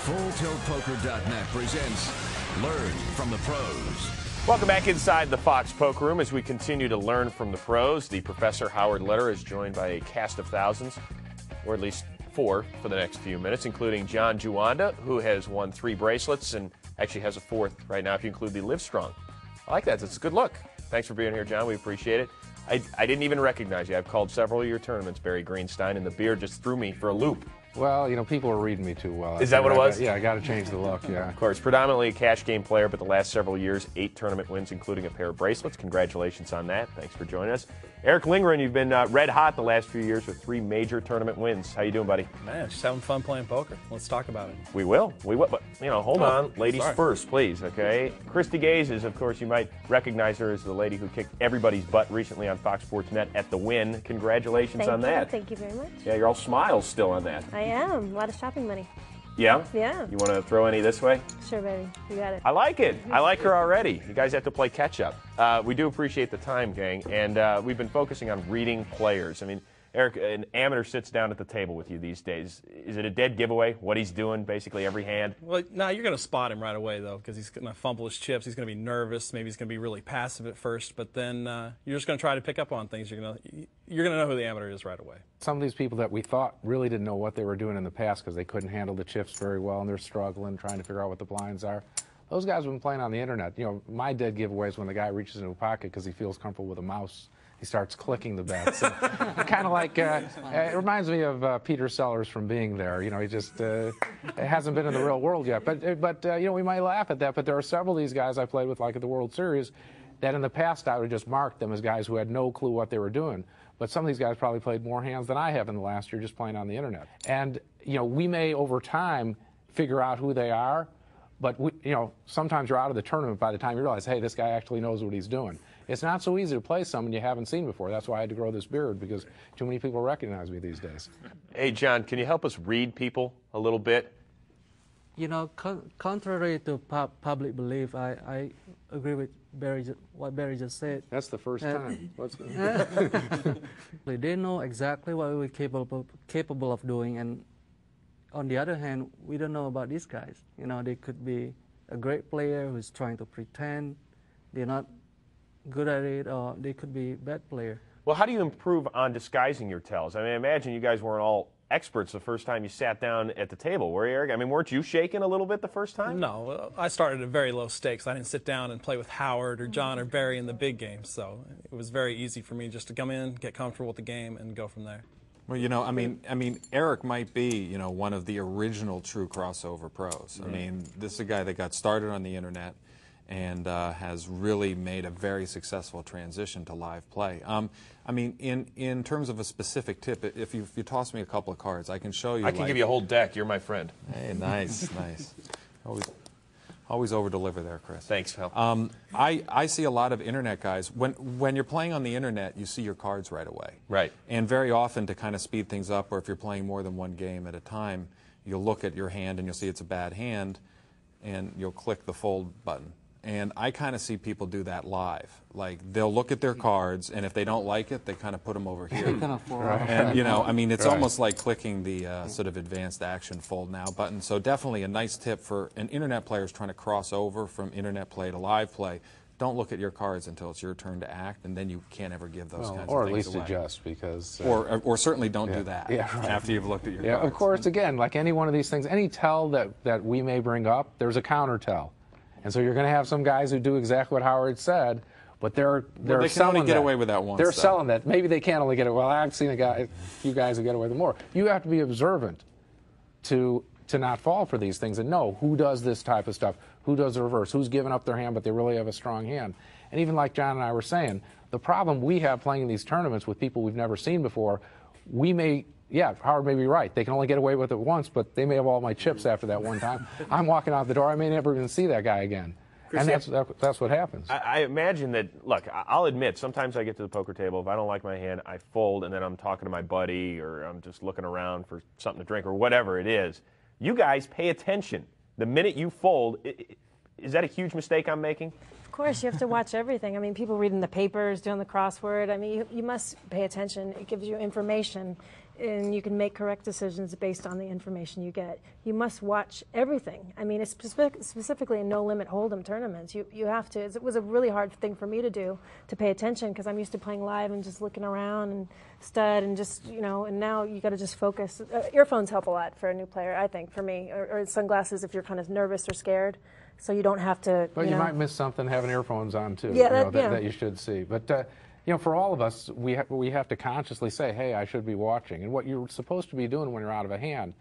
FullTiltPoker.net presents Learn from the Pros. Welcome back inside the Fox Poker Room as we continue to learn from the pros. The Professor Howard Litter is joined by a cast of thousands, or at least 4 for the next few minutes, including John Juanda, who has won 3 bracelets and actually has a 4th right now if you include the Livestrong. I like that. It's a good look. Thanks for being here, John. We appreciate it. I didn't even recognize you. I've called several of your tournaments, Barry Greenstein, and the beard just threw me for a loop. Well, you know, people are reading me too well. Is that what it was? Yeah, I got to change the look, yeah. Of course, predominantly a cash game player, but the last several years, 8 tournament wins, including a pair of bracelets. Congratulations on that. Thanks for joining us. Eric Lingren, you've been red hot the last few years with 3 major tournament wins. How you doing, buddy? Man, just having fun playing poker. Let's talk about it. We will. But, you know, hold on. Ladies first, please, okay? Christy Gaze is, of course, you might recognize her as the lady who kicked everybody's butt recently on Fox Sports Net at the Win. Congratulations on that. Thank you very much. Yeah, you're all smiles still on that. I am. A lot of shopping money. Yeah? Yeah. You want to throw any this way? Sure, baby. You got it. I like it. I like her already. You guys have to play catch-up. We do appreciate the time, gang, and we've been focusing on reading players. I mean, Eric, an amateur sits down at the table with you these days. Is it a dead giveaway, what he's doing, basically every hand? Well, no, you're going to spot him right away, though, because he's going to fumble his chips. He's going to be nervous. Maybe he's going to be really passive at first, but then you're just going to try to pick up on things. You're going to know who the amateur is right away. Some of these people that we thought really didn't know what they were doing in the past because they couldn't handle the chips very well and they're struggling, trying to figure out what the blinds are. Those guys have been playing on the internet. You know, my dead giveaway is when the guy reaches into a pocket because he feels comfortable with a mouse. He starts clicking the bets. Kind of like, it reminds me of Peter Sellers from Being There. You know, he just hasn't been in the real world yet. But you know, we might laugh at that, but there are several of these guys I played with, like at the World Series, that in the past I would have just marked them as guys who had no clue what they were doing. But some of these guys probably played more hands than I have in the last year just playing on the internet. And, you know, we may over time figure out who they are, but, you know, sometimes you're out of the tournament by the time you realize, hey, this guy actually knows what he's doing. It's not so easy to play someone you haven't seen before. That's why I had to grow this beard, because too many people recognize me these days. Hey, John, can you help us read people a little bit? You know, contrary to public belief, I agree with what Barry just said. That's the first time. They know exactly what we're capable of doing, and on the other hand, we don't know about these guys. You know, they could be a great player who's trying to pretend they're not good at it, or they could be a bad player. Well, how do you improve on disguising your tells? I mean, I imagine you guys weren't all experts the first time you sat down at the table, were you, Eric? I mean, weren't you shaking a little bit the first time? No, I started at very low stakes. I didn't sit down and play with Howard or John or Barry in the big games, so it was very easy for me just to come in, get comfortable with the game, and go from there. Well, you know, I mean, Eric might be, you know, one of the original true crossover pros. I mean, this is a guy that got started on the internet and has really made a very successful transition to live play. I mean, in terms of a specific tip, if you toss me a couple of cards, I can show you. I can give you a whole deck. You're my friend. Hey, nice, nice. Always over-deliver there, Chris. Thanks, Phil. I see a lot of internet guys. When you're playing on the internet, you see your cards right away. Right. And very often, to kind of speed things up, or if you're playing more than one game at a time, you'll look at your hand and you'll see it's a bad hand, and you'll click the fold button. And I kind of see people do that live. Like, they'll look at their cards, and if they don't like it, they kind of put them over here. And, you know, I mean, it's almost like clicking the sort of advanced action fold now button. So definitely a nice tip for an internet player who's trying to cross over from internet play to live play. Don't look at your cards until it's your turn to act, and then you can't ever give those kinds of things away. Or at least adjust, because... Or certainly don't do that after you've looked at your cards. Of course, again, like any one of these things, any tell that we may bring up, there's a counter tell. And so you're going to have some guys who do exactly what Howard said, but they're they can only get away with that once. They're selling that. Maybe they can't only get it. Well, I've seen a few guys who get away with more. You have to be observant to not fall for these things and know who does this type of stuff, who does the reverse, who's giving up their hand but they really have a strong hand. And even like John and I were saying, the problem we have playing in these tournaments with people we've never seen before, we may... Yeah, Howard may be right. They can only get away with it once, but they may have all my chips after that one time. I'm walking out the door. I may never even see that guy again. And that's what happens. I imagine that, look, I'll admit, sometimes I get to the poker table, if I don't like my hand, I fold, and then I'm talking to my buddy, or I'm just looking around for something to drink, or whatever it is. You guys pay attention. The minute you fold, is that a huge mistake I'm making? Of course, you have to watch everything. I mean, people reading the papers, doing the crossword. I mean, you must pay attention. It gives you information. and you can make correct decisions based on the information you get. You must watch everything. I mean, it's specifically in no-limit hold'em tournaments. You have to. It was a really hard thing for me to do, to pay attention, because I'm used to playing live and just looking around and stud and just, you know, and now you got to just focus. Earphones help a lot for a new player, I think, for me, or sunglasses if you're kind of nervous or scared, so you don't have to, But you might miss something having earphones on, too, Yeah, that you should see. But, you know, for all of us, we have to consciously say, hey, I should be watching. And what you're supposed to be doing when you're out of a hand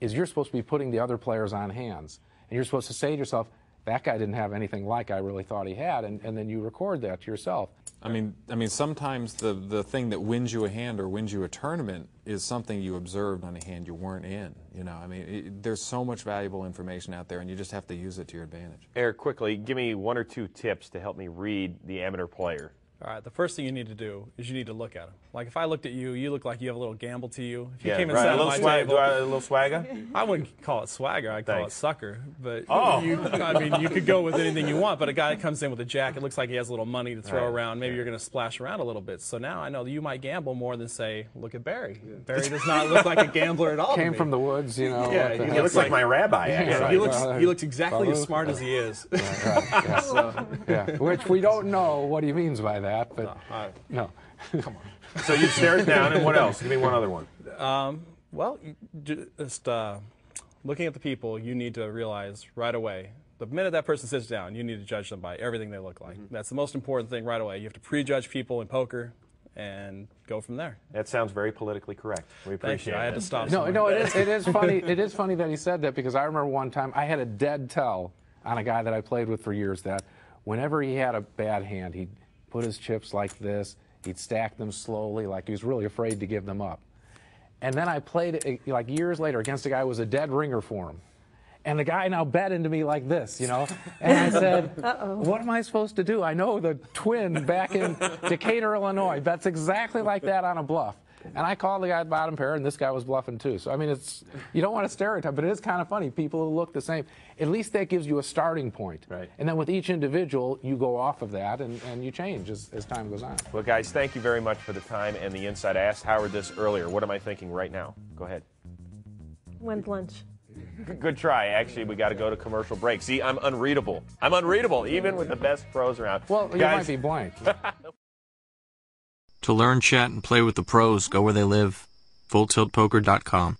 is you're supposed to be putting the other players on hands. And you're supposed to say to yourself, that guy didn't have anything like I really thought he had, and then you record that to yourself. I mean, sometimes the thing that wins you a hand or wins you a tournament is something you observed on a hand you weren't in. You know, I mean, there's so much valuable information out there, and you just have to use it to your advantage. Eric, quickly, give me 1 or 2 tips to help me read the amateur player. All right, the first thing you need to do is you need to look at him. Like if I looked at you, you look like you have a little gamble to you. If you came and sat at my table, a little swagger? I wouldn't call it swagger. I'd call it sucker. But Oh. I mean, you could go with anything you want. But a guy that comes in with a jack, it looks like he has a little money to throw around. Maybe you're going to splash around a little bit. So now I know that you might gamble more than say, look at Barry. Barry does not look like a gambler at all. Came from the woods, you know. Yeah, He looks like my rabbi. Yeah, he looks exactly as smart as he is. Which we don't know what he means by that, but no. Come on. So you stare it down, and what else? Give me one other one. Well, just looking at the people, you need to realize right away, the minute that person sits down, you need to judge them by everything they look like. That's the most important thing right away. You have to prejudge people in poker and go from there. That sounds very politically correct. We appreciate it. I had to stop. No, it is funny. It is funny that he said that, because I remember one time I had a dead tell on a guy that I played with for years that whenever he had a bad hand, he'd put his chips like this. He'd stack them slowly, like he was really afraid to give them up. And then I played, like years later, against a guy who was a dead ringer for him. And the guy now bet into me like this, you know. And I said, what am I supposed to do? I know the twin back in Decatur, Illinois bets exactly like that on a bluff. And I called the guy at bottom pair, and this guy was bluffing too. So, I mean, you don't want to stereotype, but it is kind of funny. People who look the same. At least that gives you a starting point. Right. And then with each individual, you go off of that, and you change as time goes on. Well, guys, thank you very much for the time and the insight. I asked Howard this earlier. What am I thinking right now? Go ahead. When's lunch? Good try. Actually, we got to go to commercial break. See, I'm unreadable. I'm unreadable, even with the best pros around. Well, you might be blank. To learn, chat, and play with the pros, go where they live. FullTiltPoker.com.